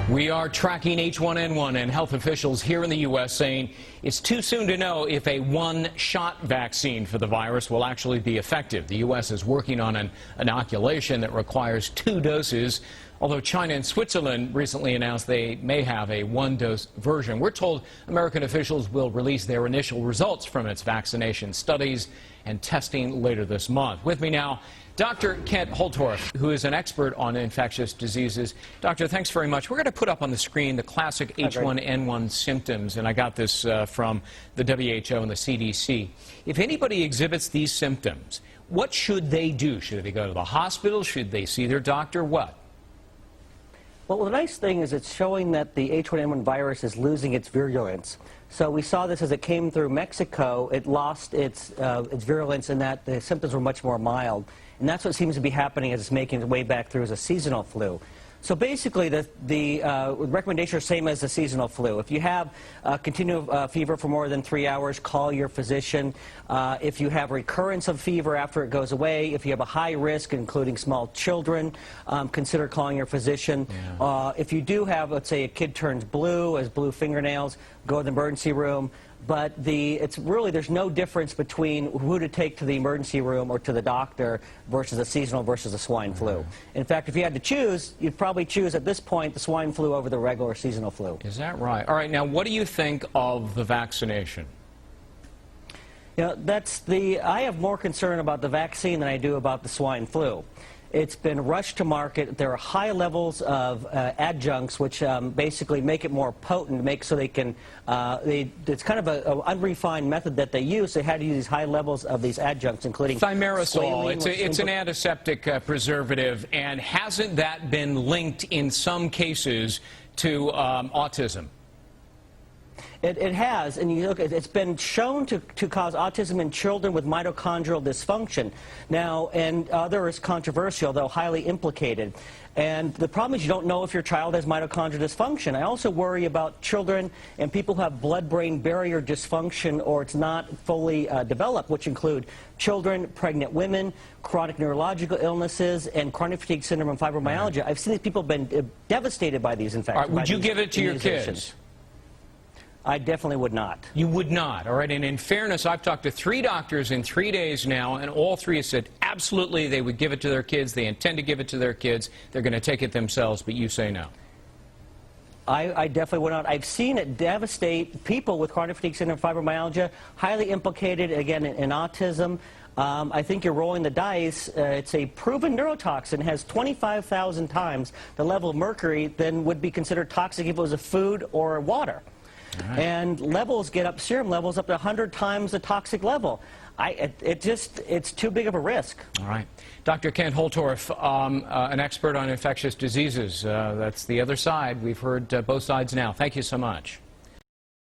We are tracking H1N1, and health officials here in the U.S. saying it's too soon to know if a one-shot vaccine for the virus will actually be effective. The U.S. is working on an inoculation that requires 2 doses, although China and Switzerland recently announced they may have a 1-dose version. We're told American officials will release their initial results from its vaccination studies and testing later this month. With me now, Dr. Kent Holtorf, who is an expert on infectious diseases. Doctor, thanks very much. We're going to put up on the screen the classic H1N1 symptoms, and I got this from the WHO and the CDC. If anybody exhibits these symptoms, what should they do? Should they go to the hospital? Should they see their doctor? What? Well, the nice thing is it's showing that the H1N1 virus is losing its virulence. So we saw this as it came through Mexico. It lost its virulence in that the symptoms were much more mild. And that's what seems to be happening as it's making its way back through as a seasonal flu. So basically, the recommendations are same as the seasonal flu. If you have continual fever for more than 3 hours, call your physician. If you have recurrence of fever after it goes away, if you have a high risk, including small children, consider calling your physician. Yeah. If you do have, let's say, a kid turns blue, has blue fingernails, go to the emergency room. But there's no difference between who to take to the emergency room or to the doctor versus a seasonal versus a swine flu. In fact, if you had to choose, you'd probably choose at this point the swine flu over the regular seasonal flu. Is that right? All right, now what do you think of the vaccination? You know, I have more concern about the vaccine than I do about the swine flu. It's been rushed to market. There are high levels of adjuncts which basically make it more potent, so they can, it's kind of an unrefined method that they use. They had to use these high levels of these adjuncts, including thimerosal. It's an antiseptic preservative, and hasn't that been linked in some cases to autism? It has, and you look, it's been shown to cause autism in children with mitochondrial dysfunction. Now, and other is controversial, though highly implicated. And the problem is you don't know if your child has mitochondrial dysfunction. I also worry about children and people who have blood-brain barrier dysfunction or it's not fully developed, which include children, pregnant women, chronic neurological illnesses, and chronic fatigue syndrome and fibromyalgia. I've seen these people have been devastated by these infections. All right, would you give it to your kids? I definitely would not. You would not. All right. And in fairness, I've talked to 3 doctors in 3 days now, and all 3 have said absolutely they would give it to their kids. They intend to give it to their kids. They're going to take it themselves, but you say no. I definitely would not. I've seen it devastate people with chronic fatigue syndrome and fibromyalgia, highly implicated, again, in autism. I think you're rolling the dice. It's a proven neurotoxin, has 25,000 times the level of mercury than would be considered toxic if it was a food or water. Right. And levels get up, serum levels up to 100 times the toxic level. It's too big of a risk. All right. Dr. Kent Holtorf, an expert on infectious diseases. That's the other side. We've heard both sides now. Thank you so much.